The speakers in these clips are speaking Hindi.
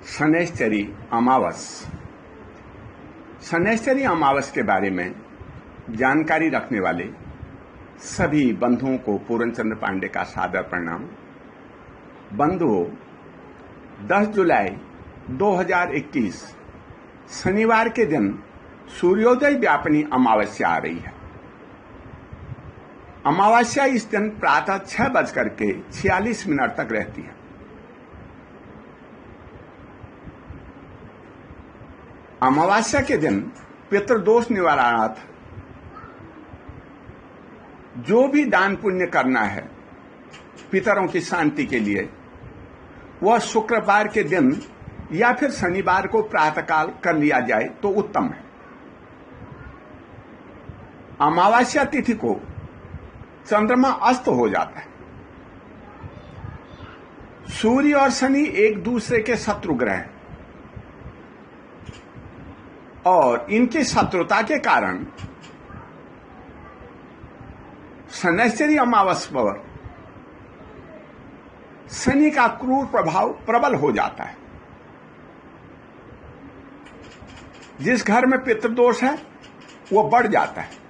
शनैश्चरी अमावस। शनैश्चरी अमावस के बारे में जानकारी रखने वाले सभी बंधुओं को पूर्णचंद्र पांडे का सादर प्रणाम। बंधुओं, 10 जुलाई 2021 शनिवार के दिन सूर्योदय व्यापिनी अमावस्या आ रही है। अमावस्या इस दिन प्रातः 6:46 तक रहती है। अमावस्या के दिन पितृदोष निवारणार्थ जो भी दान पुण्य करना है पितरों की शांति के लिए, वह शुक्रवार के दिन या फिर शनिवार को प्रातःकाल कर लिया जाए तो उत्तम है। अमावस्या तिथि को चंद्रमा अस्त हो जाता है। सूर्य और शनि एक दूसरे के शत्रु ग्रह हैं और इनकी शत्रुता के कारण शनैश्चरी अमावस्या पर शनि का क्रूर प्रभाव प्रबल हो जाता है। जिस घर में पितृदोष है वो बढ़ जाता है।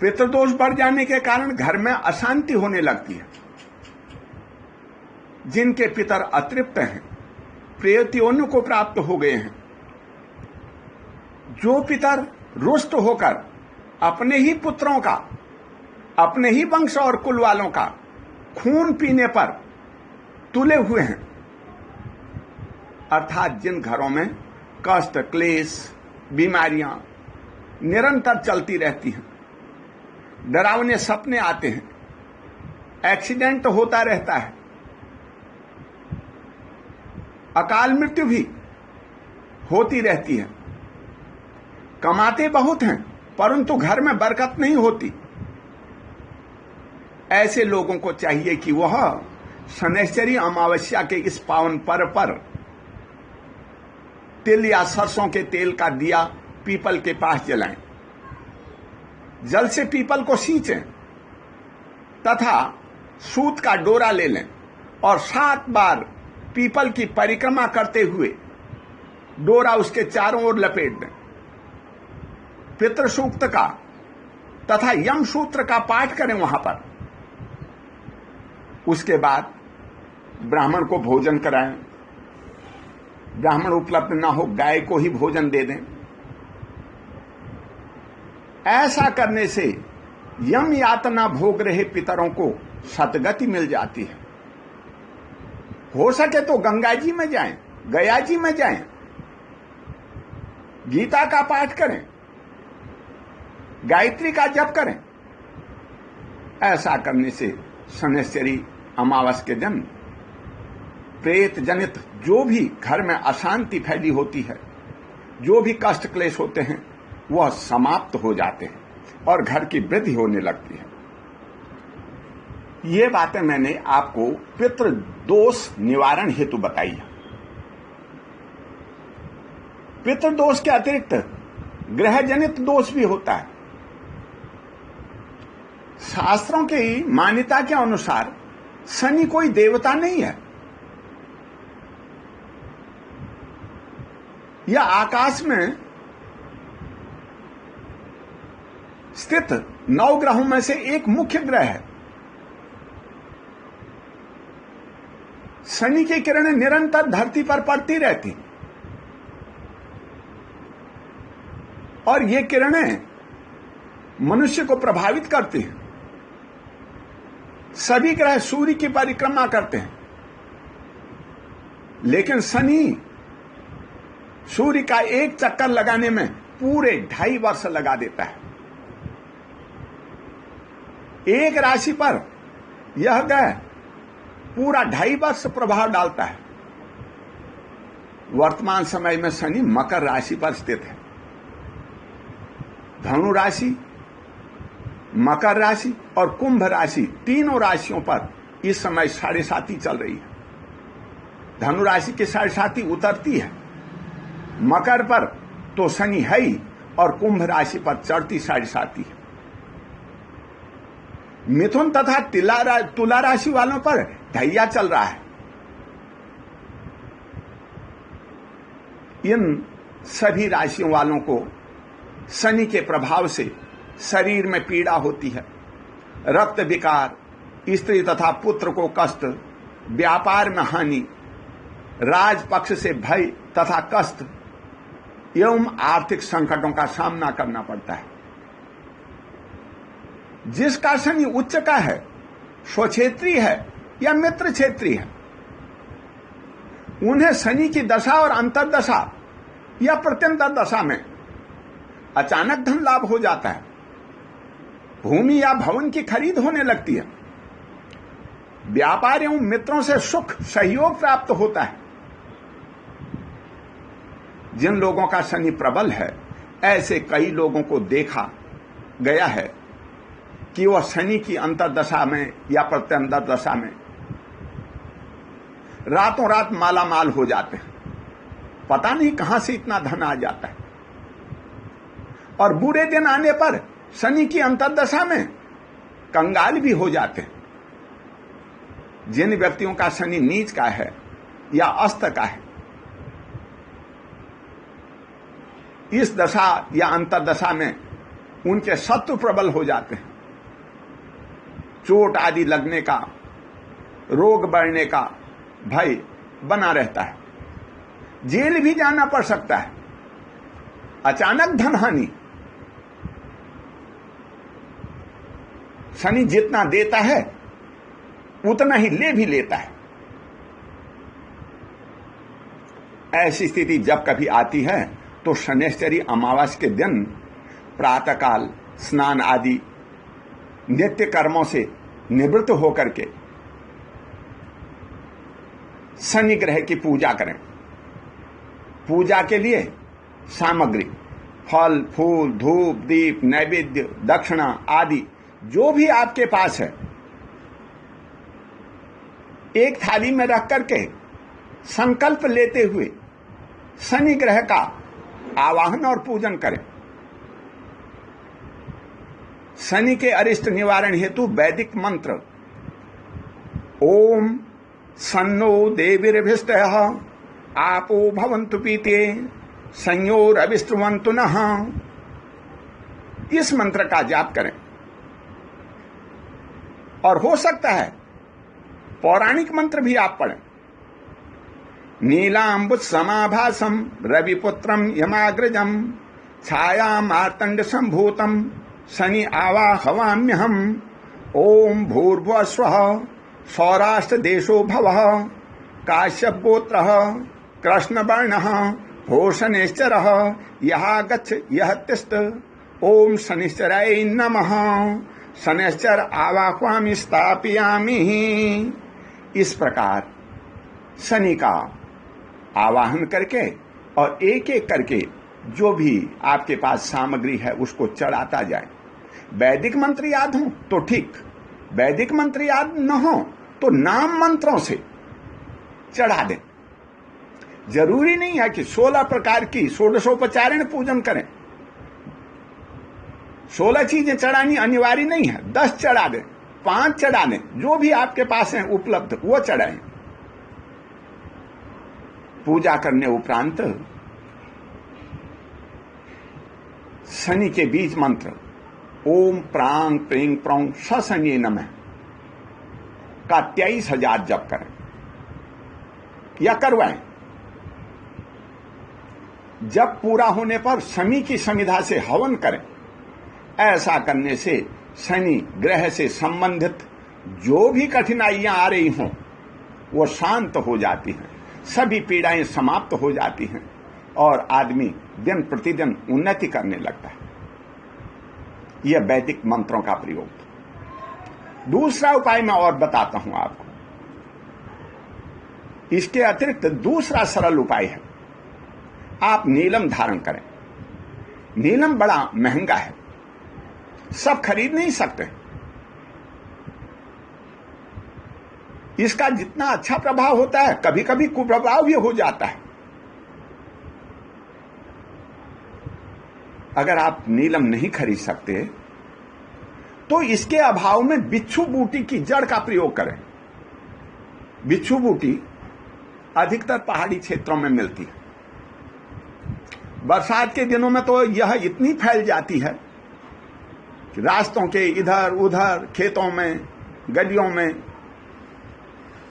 पितृदोष बढ़ जाने के कारण घर में अशांति होने लगती है। जिनके पितर अतृप्त हैं, प्रेतयोनि को प्राप्त हो गए हैं, जो पितर रुष्ट होकर अपने ही पुत्रों का, अपने ही वंश और कुल वालों का खून पीने पर तुले हुए हैं, अर्थात जिन घरों में कष्ट, क्लेश, बीमारियां निरंतर चलती रहती हैं, डरावने सपने आते हैं, एक्सीडेंट होता रहता है, अकाल मृत्यु भी होती रहती है, कमाते बहुत हैं परंतु घर में बरकत नहीं होती, ऐसे लोगों को चाहिए कि वह शनैश्चरी अमावस्या के इस पावन पर्व पर तिल या सरसों के तेल का दिया पीपल के पास जलाएं, जल से पीपल को सींचें तथा सूत का डोरा ले लें और 7 बार पीपल की परिक्रमा करते हुए डोरा उसके चारों ओर लपेट दें। पितृ सूक्त का तथा यम सूत्र का पाठ करें वहां पर। उसके बाद ब्राह्मण को भोजन कराएं। ब्राह्मण उपलब्ध ना हो, गाय को ही भोजन दे दें। ऐसा करने से यम यातना भोग रहे पितरों को सद्गति मिल जाती है। हो सके तो गंगा जी में जाएं, गया जी में जाएं, गीता का पाठ करें, गायत्री का जप करें। ऐसा करने से शनैश्चरी अमावस के दिन प्रेत जनित जो भी घर में अशांति फैली होती है, जो भी कष्ट क्लेश होते हैं, वह समाप्त हो जाते हैं और घर की वृद्धि होने लगती है। ये बातें मैंने आपको पितृदोष निवारण हेतु बताई है। पितृदोष के अतिरिक्त ग्रह जनित दोष भी होता है। शास्त्रों की मान्यता के अनुसार शनि कोई देवता नहीं है। यह आकाश में स्थित 9 ग्रहों में से एक मुख्य ग्रह है। शनि की किरणें निरंतर धरती पर पड़ती रहती और ये किरणें मनुष्य को प्रभावित करती हैं। सभी ग्रह सूर्य की परिक्रमा करते हैं, लेकिन शनि सूर्य का एक चक्कर लगाने में पूरे 2.5 वर्ष लगा देता है। एक राशि पर यह ग्रह पूरा 2.5 वर्ष प्रभाव डालता है। वर्तमान समय में शनि मकर राशि पर स्थित है। धनु राशि, मकर राशि और कुंभ राशि, तीनों राशियों पर इस समय 7.5 चल रही है। धनु राशि की 7.5 उतरती है, मकर पर तो शनि है ही और कुंभ राशि पर चढ़ती 7.5 है। मिथुन तथा तुला राशि वालों पर ढैया चल रहा है। इन सभी राशियों वालों को शनि के प्रभाव से शरीर में पीड़ा होती है, रक्त विकार, स्त्री तथा पुत्र को कष्ट, व्यापार में हानि, राजपक्ष से भय तथा कष्ट एवं आर्थिक संकटों का सामना करना पड़ता है। जिसका शनि उच्च का है, स्वक्षेत्री है या मित्र क्षेत्री है, उन्हें शनि की दशा और अंतर्दशा या प्रत्यंतर दशा में अचानक धन लाभ हो जाता है, भूमि या भवन की खरीद होने लगती है, व्यापार एवं मित्रों से सुख सहयोग प्राप्त होता है। जिन लोगों का शनि प्रबल है, ऐसे कई लोगों को देखा गया है कि वह शनि की अंतर्दशा में या प्रत्यंतर दशा में रातों रात माला माल हो जाते हैं, पता नहीं कहां से इतना धन आ जाता है। और बुरे दिन आने पर शनि की अंतर्दशा में कंगाल भी हो जाते हैं। जिन व्यक्तियों का शनि नीच का है या अस्त का है, इस दशा या अंतर्दशा में उनके शत्रु प्रबल हो जाते हैं, चोट आदि लगने का, रोग बढ़ने का भय बना रहता है, जेल भी जाना पड़ सकता है, अचानक धन हानि। शनि जितना देता है उतना ही ले भी लेता है। ऐसी स्थिति जब कभी आती है तो शनिश्चरी अमावस्या के दिन प्रातःकाल स्नान आदि नित्य कर्मों से निवृत्त होकर के शनि ग्रह की पूजा करें। पूजा के लिए सामग्री, फल, फूल, धूप, दीप, नैवेद्य, दक्षिणा आदि जो भी आपके पास है, एक थाली में रख करके संकल्प लेते हुए शनि ग्रह का आवाहन और पूजन करें। शनि के अरिष्ट निवारण हेतु वैदिक मंत्र ओम सन्नो देवीर्भिष्टयः आपो भवन्तु पीते संयोरविष्टवन्तु नः, इस मंत्र का जाप करें। और हो सकता है पौराणिक मंत्र भी आप पढ़ें। नीलांबुज समाभासम रविपुत्रम यमाग्रजम छाया मार्तंड संभूतम शनि आवाहवाम्यहम ओम भूर्भुवः स्वः सौराष्ट्र देशो भवः काश्यप गोत्रः कृष्णवर्णः भूषणेश्चरः यः गच्छ यः तिष्ठ ओम शनिश्चराय नमः शनिश्चर आवाहवामि स्थापयामि। इस प्रकार शनि का आवाहन करके और एक एक करके जो भी आपके पास सामग्री है उसको चढ़ाता जाए। वैदिक मंत्र याद हो तो ठीक, वैदिक मंत्र याद न हो तो नाम मंत्रों से चढ़ा दें। जरूरी नहीं है कि 16 प्रकार की षोडशोपचारण पूजन करें, 16 चीजें चढ़ानी अनिवार्य नहीं है, 10 चढ़ा दें, 5 चढ़ा दें, जो भी आपके पास है उपलब्ध वो चढ़ाएं। पूजा करने उपरांत शनि के बीज मंत्र ओम प्रांग प्रेंग प्रौंग सशन्ये नमः का 23,000 जप करें या करवाएं। जब पूरा होने पर शनि की समिधा से हवन करें। ऐसा करने से शनि ग्रह से संबंधित जो भी कठिनाइयां आ रही हों वो शांत हो जाती हैं, सभी पीड़ाएं समाप्त हो जाती हैं और आदमी दिन प्रतिदिन उन्नति करने लगता है। यह वैदिक मंत्रों का प्रयोग। दूसरा उपाय मैं और बताता हूं आपको। इसके अतिरिक्त दूसरा सरल उपाय है, आप नीलम धारण करें। नीलम बड़ा महंगा है, सब खरीद नहीं सकते। इसका जितना अच्छा प्रभाव होता है कभी कभी कुप्रभाव भी हो जाता है। अगर आप नीलम नहीं खरीद सकते तो इसके अभाव में बिच्छू बूटी की जड़ का प्रयोग करें। बिच्छू बूटी अधिकतर पहाड़ी क्षेत्रों में मिलती है। बरसात के दिनों में तो यह इतनी फैल जाती है कि रास्तों के इधर उधर, खेतों में, गलियों में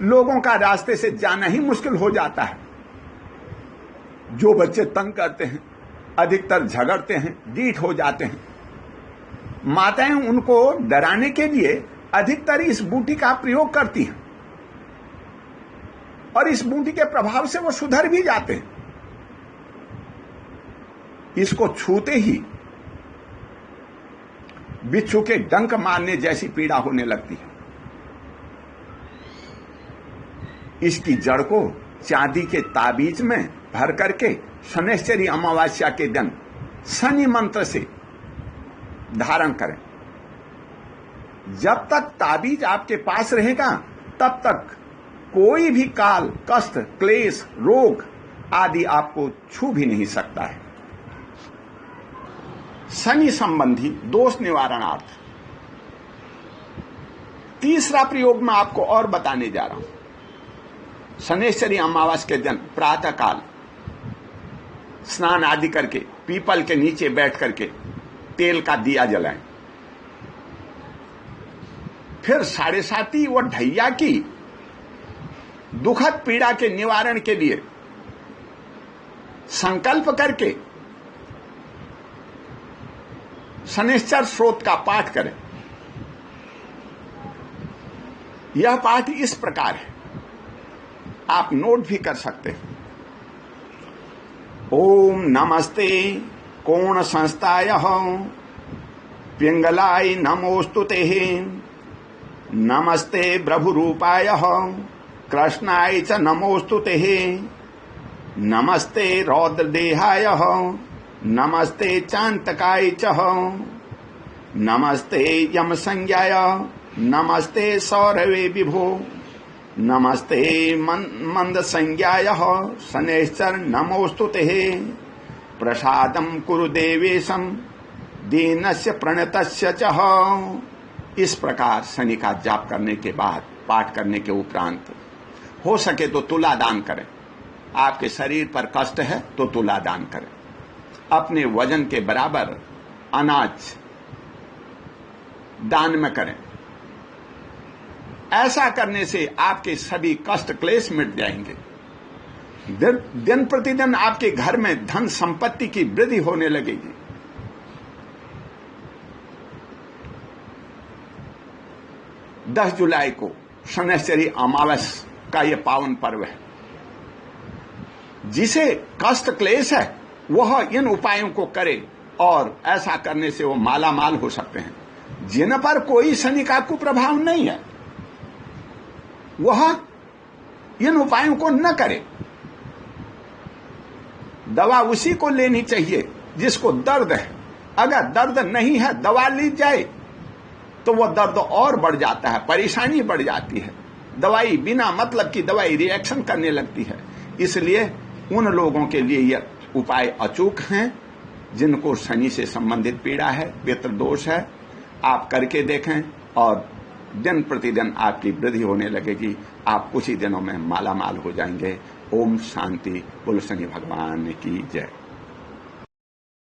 लोगों का रास्ते से जाना ही मुश्किल हो जाता है। जो बच्चे तंग करते हैं, अधिकतर झगड़ते हैं, डीठ हो जाते हैं। माताएं उनको डराने के लिए अधिकतर इस बूटी का प्रयोग करती हैं और इस बूटी के प्रभाव से वो सुधर भी जाते हैं। इसको छूते ही बिच्छू के डंक मारने जैसी पीड़ा होने लगती है। इसकी जड़ को चांदी के ताबीज में भर करके शनैश्चरी अमावस्या के दिन शनि मंत्र से धारण करें। जब तक ताबीज आपके पास रहेगा तब तक कोई भी काल, कष्ट, क्लेश, रोग आदि आपको छू भी नहीं सकता है। शनि संबंधी दोष निवारणार्थ तीसरा प्रयोग मैं आपको और बताने जा रहा हूं। शनैश्चरी अमावस्या के दिन प्रातः काल स्नान आदि करके पीपल के नीचे बैठ करके तेल का दिया जलाएं। फिर 7:30 व ढैया की दुखद पीड़ा के निवारण के लिए संकल्प करके शनैश्चर स्तोत्र का पाठ करें। यह पाठ इस प्रकार है, आप नोट भी कर सकते हैं। ओम नमस्ते कोण संस्थाय पिंगलाय नमोस्तुते, नमस्ते प्रभुरूपाय कृष्णाय च नमोस्तुते, नमस्ते रौद्रदेहाय नमस्ते चांतकाय च, नमस्ते यम संज्ञाय, नमस्ते सौरवे विभो, नमस्ते मंद संज्ञाय शनैश्चर नमोस्तुते, प्रसादम कुरु देवेशम दीनस्य प्रणतस्य च। इस प्रकार शनि का जाप करने के बाद, पाठ करने के उपरांत हो सके तो तुला दान करें। आपके शरीर पर कष्ट है तो तुला दान करें। अपने वजन के बराबर अनाज दान में करें। ऐसा करने से आपके सभी कष्ट क्लेश मिट जाएंगे। दिन प्रतिदिन आपके घर में धन संपत्ति की वृद्धि होने लगेगी। दस जुलाई को शनैश्चरी अमावस्या का यह पावन पर्व है। जिसे कष्ट क्लेश है वह इन उपायों को करे और ऐसा करने से वो माला माल हो सकते हैं। जिन पर कोई शनि का कुप्रभाव नहीं है वह इन उपायों को न करे। दवा उसी को लेनी चाहिए जिसको दर्द है। अगर दर्द नहीं है, दवा ली जाए तो वह दर्द और बढ़ जाता है, परेशानी बढ़ जाती है। दवाई बिना मतलब की दवाई रिएक्शन करने लगती है। इसलिए उन लोगों के लिए यह उपाय अचूक हैं जिनको शनि से संबंधित पीड़ा है, पितृ दोष है। आप करके देखें और दिन प्रतिदिन आपकी वृद्धि होने लगेगी। आप कुछ ही दिनों में माला माल हो जाएंगे। ओम शांति। बोलो शनि भगवान की जय।